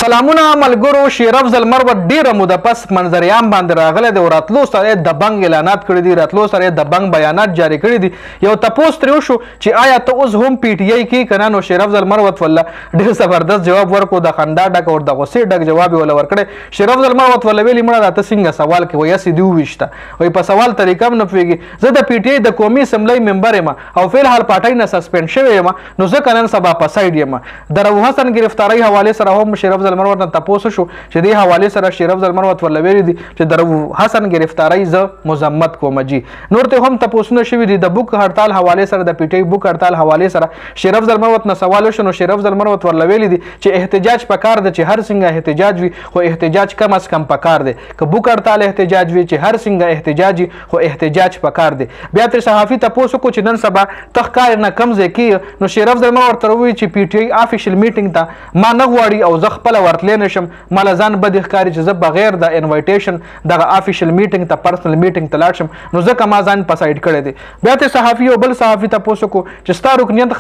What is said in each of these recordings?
سلامونه ملګرو. شیر افضل مروت ډیره موده پس منظریام باندې راغلی دی او راتلو سره د بنګ اعلانات کړي دي، راتلو سره د بنګ بیانات جاری کړي دي. یو تپوس ترې وشو چې آیا ته اوس هم پی ټی آی کې که نه؟ نو شیر افضل مروت والله ډېر زبردست جواب ورکړو، د خندا ډک او د غصې ډک جواب یې وله ورکړی. شیر افضل مروت والله ویلي مړه دا ته څنګه سوال کوې؟ وایي هسې دې وویشته، وایي په سوال طریقه هم نه پوهېږي. زه د پی ټی آی د قومي اسمبلۍ ممبر یم او فی الحال پارټۍ نه سسپینډ شوی یم، نو ځکه نن سبا په سایډ یم. د رؤوف حسن ګرفتارۍ حوالې سره هم شیر افضل مروت نه تپوس شو چې دې حوالې سره شیر افضل مروت ورله ویلي دي چې د رؤوف حسن ګرفتارۍ زه مذمت کوم. جي نور ته هم تپوسونه شوي دي د بوک هړتال حوالې سره، د پی ټی آی بوک هړتال حوالې سره شیر افضل مروت نه سوال وشو. نو شیر افضل مروت ورله ویلي دي چې احتجاج پکار دی، چې هر څنګه احتجاج وي خو احتجاج کم از کم پکار دی. که بوک هړتال احتجاج وي، چې هر څنګه احتجاج وي خو احتجاج پکار دی. بیا ترې صحافي تپوس وکړو چې نن سبا ته ښکار نه کم ځای کېږي؟ نو شیر افضل مروت ورته ووایي چې پی ټی آی افیشل میټینګ ته ما نه غواړي او زه خپله ورتلی نه شم. ما له ځان بد ښکاري چې زه بغیر د انویټیشن دغه افیشل میټینګ ته پرسنل میټینګ ته لاړ شم، نو ځکه ما ځان په سایډ کړی دی. بیا ته صحافي او بل صحافي تپوس وکړو چې ستا رکنیت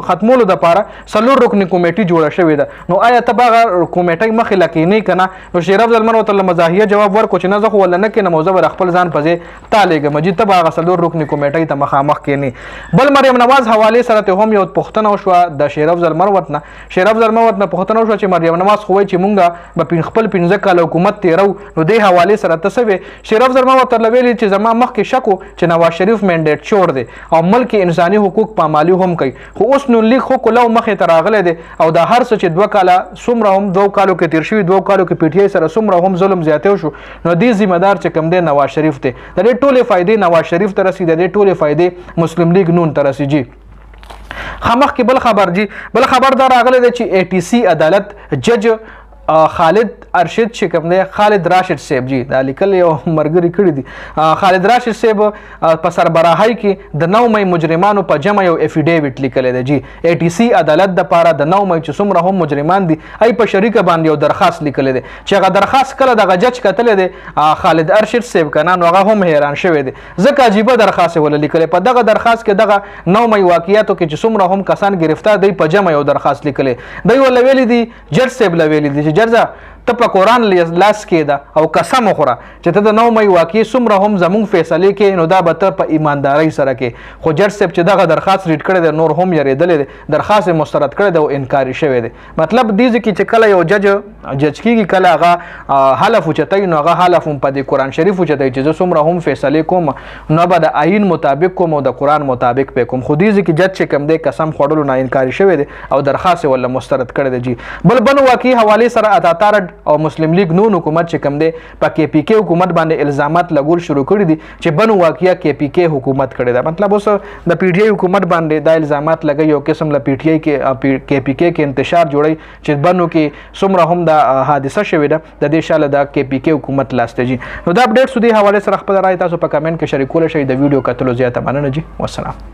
ختمولو دپاره 4 رکني کمیټې جوړه شوې ده، نو آیا ته به هغه کمیټۍ مخې له کښېنې که نه؟ نو شیر افضل مروت له مزاحیه جواب ورکړو چې نه زه خو ولله نه کښېنم او زه به د خپل ځان په ځای تا لېږم، جي ته به هغه 4 رکني کمیټۍ ته مخامخ کښېنې. بل مریم نواز حوالې سره ته هم یو پوښتنه وشوه د شیر افضل مروت نه. شیر افضل مروت نه پوښتنه وشوه چې مریم نواز خو وایي چې مونږ به خپل 15 کاله حکومت تیرو، نو دې حوالې سره ته څه وې؟ شیر افضل مروت ورله ویلي چې زما مخکې شک و چې نواز شریف منډیټ چور دی او ملک انساني حقوق پامالي هم کوي، خو اوس نو لیک خو کلو مخې ته راغلی دی او دا هر څه چې 2 کاله څومره هم 2 کالو کې تیر شوي، 2 کالو کې پی ټی آی سره څومره هم ظلم زیاتی شو، نو دې ذمه دار چې کوم دی نواز شریف دی. د دې ټولې فایدې نواز شریف ته رسي، د دې ټولې فایدې مسلم لیگ نون ته رسي. جي خامخ کې بل خبر، جي بل خبر دا راغلی دی چې اے ټي سی عدالت جج خالد ارشد چې کوم دی، خالد راشد صاحب، جی دا لیکل یو ملګري کړي دي، خالد راشد صاحب په سربراهۍ کې د 9 مۍ مجرمانو په جمع یو افیډیویټ لیکلی دی. جی اے ټي سی عدالت دپاره د 9 مۍ چې څومره هم مجرمان دي ای په شریکه باندې یو درخواست لیکلی دی، چې هغه درخواست کله دغه جج کتلی دی خالد ارشد صاحب که نه، نو هغه هم حیران شوی دی ځکه عجیبه درخواست یې ولله لیکلی. په دغه درخواست کې دغه 9 مۍ واقعیاتو کې چې څومره هم کسان ګرفتار دی په جمع یو درخواست لیکلی دی. ورله ویلي دي جج صاحب له ویلي دي چې ججه ته په قرآن لاس کېده او قسم وخوره چې ته د 9 مۍ واقعې څومره هم زمونږ فیصلې کې، نو دا به ته په ایماندارۍ سره کې. خو جج صاحب چې دغه درخواست ریډ کړی دی نور هم یېرېدلی دی، درخواست یې مسترد کړی دی او انکاري شوی دی. مطلب دې ځای کې چې کله یو جج کېږي، کله هغه حلف اوچتوي، نو هغه حلف هم په دې قرآن شریف اوچتوي چې زه څومره هم فیصلې کوم نو به د آیین مطابق کوم او د قرآن مطابق به کوم. خو دې ځای کې جج چې کوم دی قسم خوړلو نه انکاري شوی دی او درخواست یې ورله مسترد کړی دی. جي بل واقعي حوالې سره اتاتارډ او مسلم لیگ نون حکومت چې کوم دی په کې پی کې حکومت باندې الزامات لګول شروع کړي دي چې بنو واقعیا کې پی کې حکومت کړی ده. مطلب اوس د پی ټی آی حکومت باندې دا الزامات لګي یو قسم له پی ټی آی کې پی کې انتشار جوړي چې بنو کې څومره هم د حادثه شوې ده د دې شاله د کې پی کې حکومت لاسته. جي نو دا اپډیټ سودي حواله سره خپل رائے تاسو په کمنټ کې شریکول شئ. د ویډیو کتلو زیاته مننه. جي والسلام.